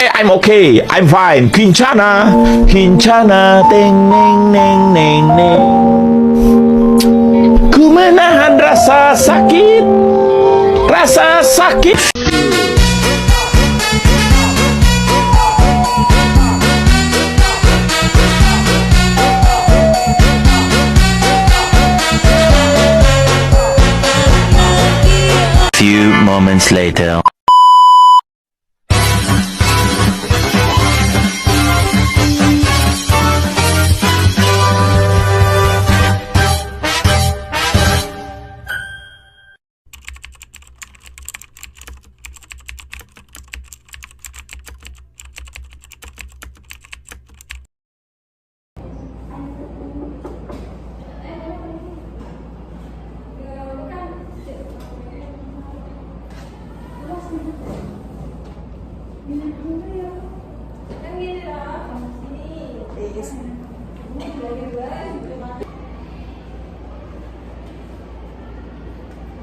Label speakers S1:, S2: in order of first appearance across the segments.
S1: I'm okay, I'm fine. Kincana, Kincana, teng neng neng neng neng. Ku menahan rasa sakit, rasa sakit. Few moments later.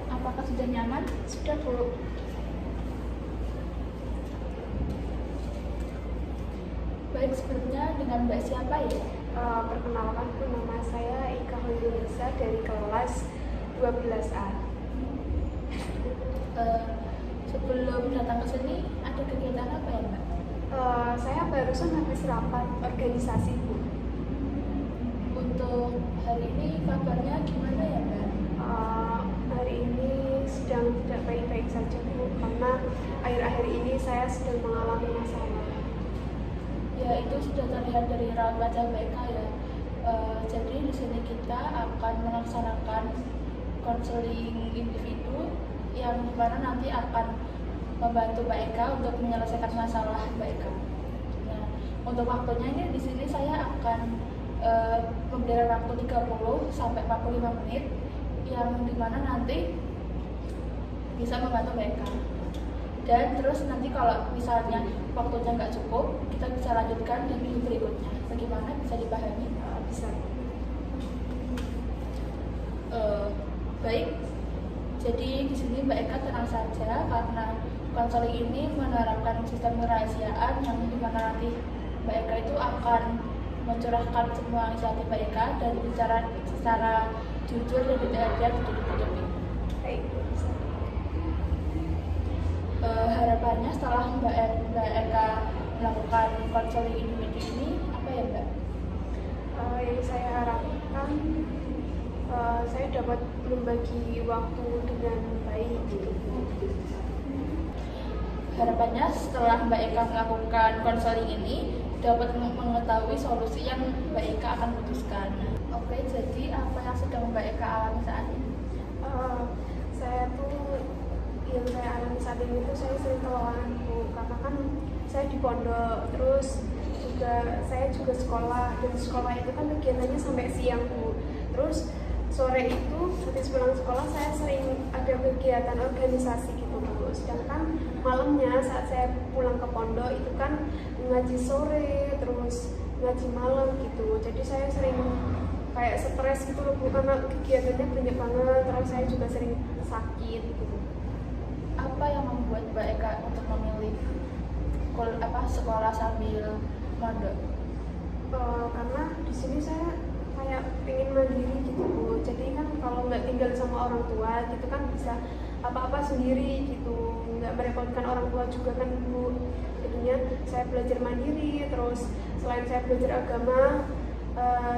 S2: Apakah sudah nyaman? Sudah, Bu. Baik, sebelumnya dengan Mbak siapa ya?
S3: Perkenalkan, nama saya Ika Hoirunisa dari kelas 12A.
S2: Sebelum datang ke sini, ada kegiatan apa ya, Mbak?
S3: Saya barusan habis rapat organisasi, Bu.
S2: Untuk hari ini kabarnya gimana ya, Mbak?
S3: Hari ini sedang tidak baik-baik saja, Bu, karena akhir-akhir ini saya sedang mengalami masalah.
S2: Ya, itu sudah terlihat dari raut wajah BK ya. Jadi di sini kita akan melaksanakan konseling individu yang dimana nanti akan membantu Mbak Eka untuk menyelesaikan masalah Mbak Eka. Nah, untuk waktunya ini di sini saya akan memberikan waktu 30 sampai 45 menit yang dimana nanti bisa membantu Mbak Eka. Dan terus nanti kalau misalnya waktunya nggak cukup, kita bisa lanjutkan di minggu berikutnya. Bagaimana, bisa dipahami?
S3: Bisa.
S2: Baik. Jadi di sini Mbak Eka tenang saja karena konseling ini menerapkan sistem kerahasiaan yang dimana nanti Mbak Eka itu akan mencurahkan semua isi hati Mbak Eka dan bicara secara jujur dan tidak tutup-tutupi.
S3: Baik.
S2: Harapannya setelah Mbak Eka melakukan konseling individu ini apa ya, Mbak?
S3: Yang saya harapkan saya dapat membagi waktu dengan baik, gitu.
S2: Harapannya setelah Mbak Eka melakukan konseling ini dapat mengetahui solusi yang Mbak Eka akan putuskan. Oke, jadi apa yang sedang Mbak Eka alami saat ini?
S3: Yang saya alami saat ini itu saya sering kelelahan, Bu, karena kan saya di pondok, terus saya juga sekolah, dan sekolah itu kan kegiatannya sampai siang, Bu. Terus sore itu habis pulang sekolah saya sering ada kegiatan organisasi gitu, Bu. Sedangkan malamnya saat saya pulang ke pondok itu kan ngaji sore, terus ngaji malam gitu. Jadi saya sering kayak stres gitu loh, Bu, karena kegiatannya banyak banget, terus saya juga sering sakit gitu.
S2: Apa yang membuat Mbak Eka untuk memilih sekolah sambil mondok?
S3: Karena di sini saya kayak pengen mandiri gitu, Bu. Jadi kan kalau nggak tinggal sama orang tua gitu kan bisa apa-apa sendiri gitu, nggak merepotkan orang tua juga kan, Bu. Jadinya saya belajar mandiri, terus selain saya belajar agama,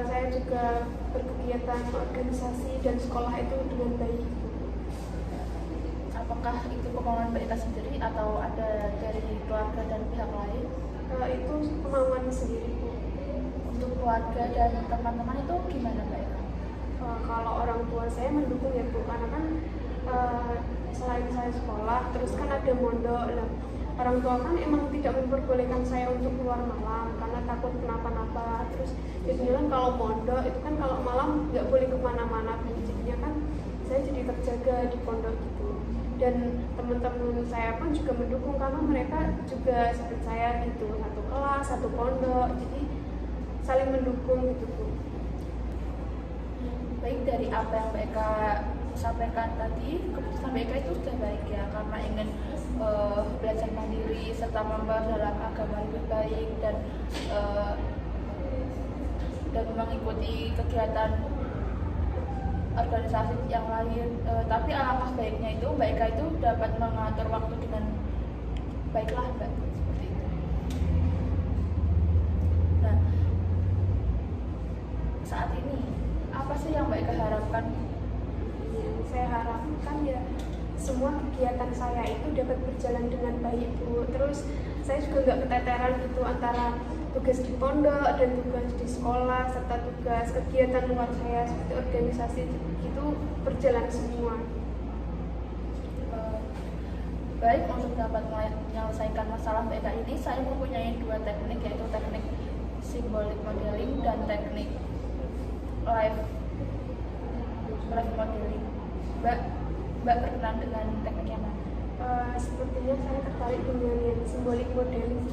S3: saya juga berkegiatan organisasi dan sekolah itu dengan baik.
S2: Apakah itu kemauan Mbak Eka sendiri atau ada dari keluarga dan pihak lain?
S3: Itu kemauan sendiri, Bu.
S2: Untuk keluarga dan teman-teman itu gimana, Mbak Eka?
S3: Kalau orang tua saya mendukung ya, Bu, karena kan selain saya sekolah, terus kan ada mondok. Orang tua kan emang tidak memperbolehkan saya untuk keluar malam karena takut kenapa-napa. Terus jadinya kan kalau mondok itu kan kalau malam nggak boleh kemana-mana, jadinya kan saya jadi terjaga di pondok gitu. Dan teman-teman saya pun juga mendukung karena mereka juga seperti saya gitu, satu kelas, satu pondok, jadi saling mendukung gitu, Bu.
S2: Baik, dari apa yang Mbak Eka sampaikan tadi, keputusan Mbak Eka itu sudah baik ya, karena ingin belajar mandiri serta memperdalam agama lebih baik eh, dan mengikuti kegiatan organisasi yang lain. Tapi alangkah baiknya itu mereka itu dapat mengatur waktu dengan baiklah Mbak, seperti itu. Nah, saat ini apa sih yang Mbak harapkan?
S3: Yang saya harapkan ya semua kegiatan saya itu dapat berjalan dengan baik Bu. Terus saya juga nggak keteteran gitu antara tugas di pondok dan tugas di sekolah serta tugas kegiatan luar saya seperti organisasi itu berjalan semua.
S2: Baik, untuk dapat menyelesaikan masalah mereka ini, saya mempunyai 2 teknik, yaitu teknik symbolic modeling dan teknik life modeling. Mbak berkenan dengan teknik yang mana?
S3: Sepertinya saya tertarik dengan yang symbolic modeling.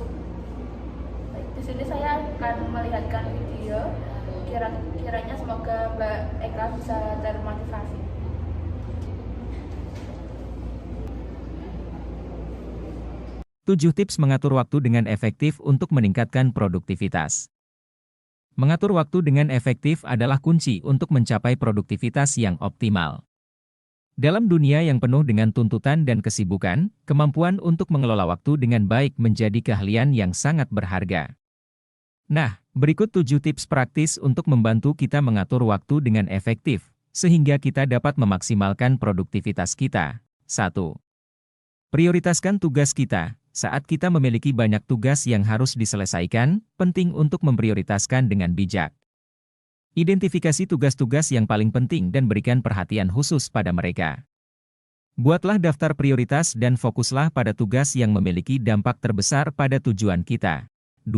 S2: Baik, di sini saya akan melihatkan video. Kiranya semoga Mbak Eka bisa termotivasi.
S4: Tujuh tips mengatur waktu dengan efektif untuk meningkatkan produktivitas. Mengatur waktu dengan efektif adalah kunci untuk mencapai produktivitas yang optimal. Dalam dunia yang penuh dengan tuntutan dan kesibukan, kemampuan untuk mengelola waktu dengan baik menjadi keahlian yang sangat berharga. Nah, berikut 7 tips praktis untuk membantu kita mengatur waktu dengan efektif, sehingga kita dapat memaksimalkan produktivitas kita. 1. Prioritaskan tugas kita. Saat kita memiliki banyak tugas yang harus diselesaikan, penting untuk memprioritaskan dengan bijak. Identifikasi tugas-tugas yang paling penting dan berikan perhatian khusus pada mereka. Buatlah daftar prioritas dan fokuslah pada tugas yang memiliki dampak terbesar pada tujuan kita. 2.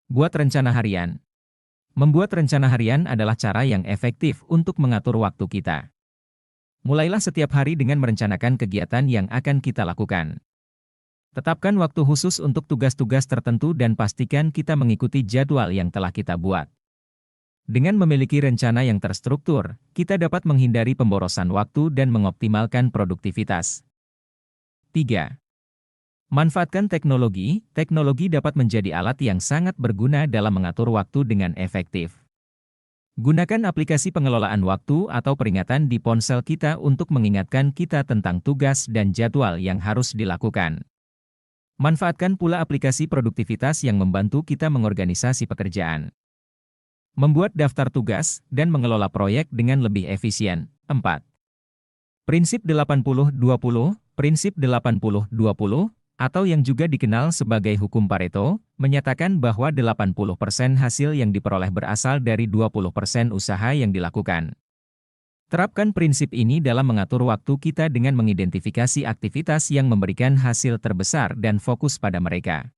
S4: Buat rencana harian. Membuat rencana harian adalah cara yang efektif untuk mengatur waktu kita. Mulailah setiap hari dengan merencanakan kegiatan yang akan kita lakukan. Tetapkan waktu khusus untuk tugas-tugas tertentu dan pastikan kita mengikuti jadwal yang telah kita buat. Dengan memiliki rencana yang terstruktur, kita dapat menghindari pemborosan waktu dan mengoptimalkan produktivitas. 3. Manfaatkan teknologi. Teknologi dapat menjadi alat yang sangat berguna dalam mengatur waktu dengan efektif. Gunakan aplikasi pengelolaan waktu atau peringatan di ponsel kita untuk mengingatkan kita tentang tugas dan jadwal yang harus dilakukan. Manfaatkan pula aplikasi produktivitas yang membantu kita mengorganisasi pekerjaan. Membuat daftar tugas dan mengelola proyek dengan lebih efisien. 4. Prinsip 80-20, prinsip 80-20, atau yang juga dikenal sebagai hukum Pareto, menyatakan bahwa 80% hasil yang diperoleh berasal dari 20% usaha yang dilakukan. Terapkan prinsip ini dalam mengatur waktu kita dengan mengidentifikasi aktivitas yang memberikan hasil terbesar dan fokus pada mereka.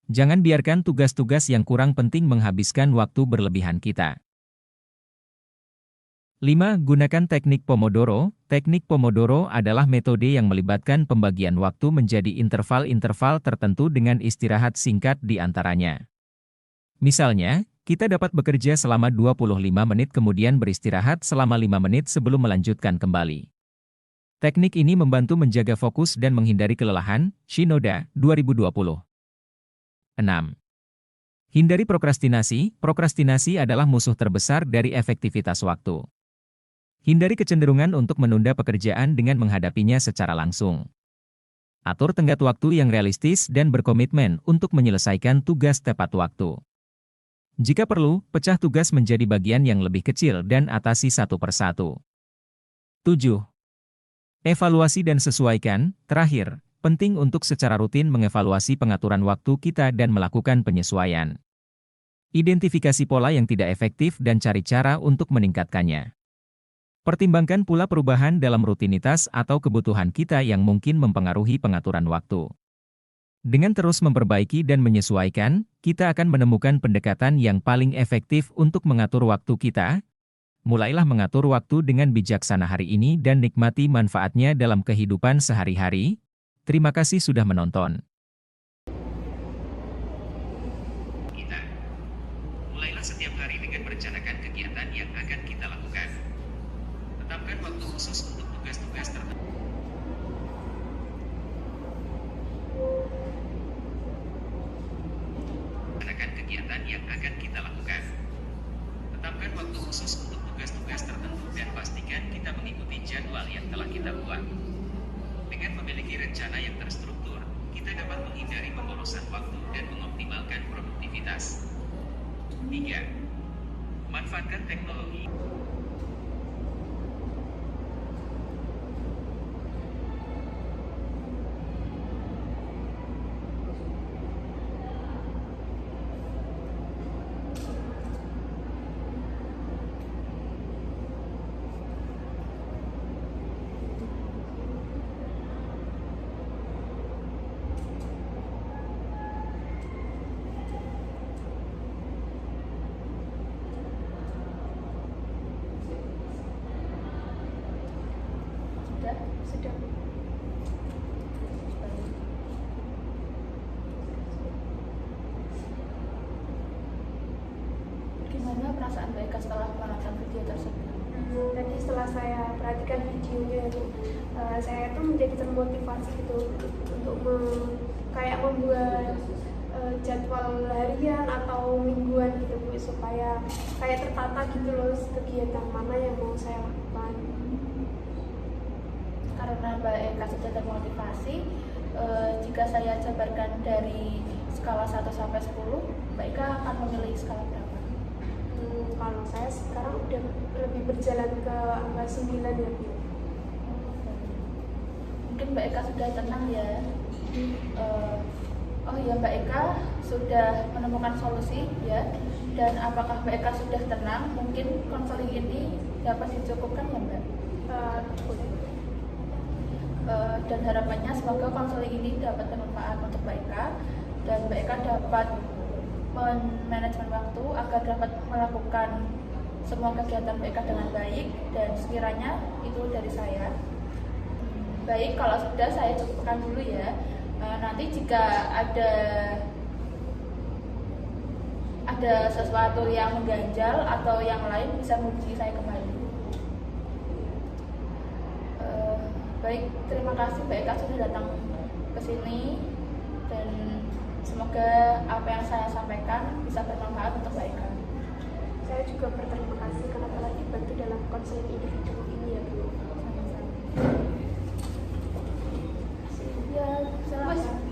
S4: Jangan biarkan tugas-tugas yang kurang penting menghabiskan waktu berlebihan kita. 5. Gunakan teknik Pomodoro. Teknik Pomodoro adalah metode yang melibatkan pembagian waktu menjadi interval-interval tertentu dengan istirahat singkat di antaranya. Misalnya, kita dapat bekerja selama 25 menit kemudian beristirahat selama 5 menit sebelum melanjutkan kembali. Teknik ini membantu menjaga fokus dan menghindari kelelahan. Shinoda, 2020. 6. Hindari prokrastinasi. Prokrastinasi adalah musuh terbesar dari efektivitas waktu. Hindari kecenderungan untuk menunda pekerjaan dengan menghadapinya secara langsung. Atur tenggat waktu yang realistis dan berkomitmen untuk menyelesaikan tugas tepat waktu. Jika perlu, pecah tugas menjadi bagian yang lebih kecil dan atasi satu persatu. 7. Evaluasi dan sesuaikan. Terakhir, penting untuk secara rutin mengevaluasi pengaturan waktu kita dan melakukan penyesuaian. Identifikasi pola yang tidak efektif dan cari cara untuk meningkatkannya. Pertimbangkan pula perubahan dalam rutinitas atau kebutuhan kita yang mungkin mempengaruhi pengaturan waktu. Dengan terus memperbaiki dan menyesuaikan, kita akan menemukan pendekatan yang paling efektif untuk mengatur waktu kita. Mulailah mengatur waktu dengan bijaksana hari ini dan nikmati manfaatnya dalam kehidupan sehari-hari. Terima kasih sudah menonton. Mulailah setiap hari dengan merencanakan kegiatan yang akan kita lakukan. Tetapkan waktu khusus untuk tugas-tugas tertentu. terobosan waktu dan mengoptimalkan produktivitas. 3. Manfaatkan teknologi.
S2: Sudah. Gimana perasaan Mbak Eka setelah menonton video tersebut?
S3: Tadi setelah saya perhatikan videonya itu, saya tuh menjadi termotivasi gitu untuk kayak membuat jadwal harian atau mingguan gitu Bu, supaya kayak tertata gitu loh kegiatan mana yang mau saya lakukan.
S2: Karena Mbak Eka sudah termotivasi, jika saya jabarkan dari skala 1 sampai 10, Mbak Eka akan memilih skala berapa?
S3: Kalau saya sekarang udah lebih berjalan ke angka 9 ya Bu.
S2: Mungkin Mbak Eka sudah tenang ya. Oh ya, Mbak Eka sudah menemukan solusi ya. Dan apakah Mbak Eka sudah tenang? Mungkin konseling ini dapat dicukupkan ya Mbak? Dan harapannya semoga konseling ini dapat bermanfaat untuk Mbak Eka dan Mbak Eka dapat manajemen waktu agar dapat melakukan semua kegiatan Mbak Eka dengan baik, dan sekiranya itu dari saya. Baik, kalau sudah saya cukupkan dulu ya. Nanti jika ada sesuatu yang mengganjal atau yang lain bisa menghubungi saya kembali. Baik, terima kasih Mbak Eka sudah datang ke sini, dan semoga apa yang saya sampaikan bisa bermanfaat untuk Mbak Eka.
S3: Saya juga berterima kasih karena telah dibantu dalam konseling individu ini ya Bu.
S2: Ya, silakan.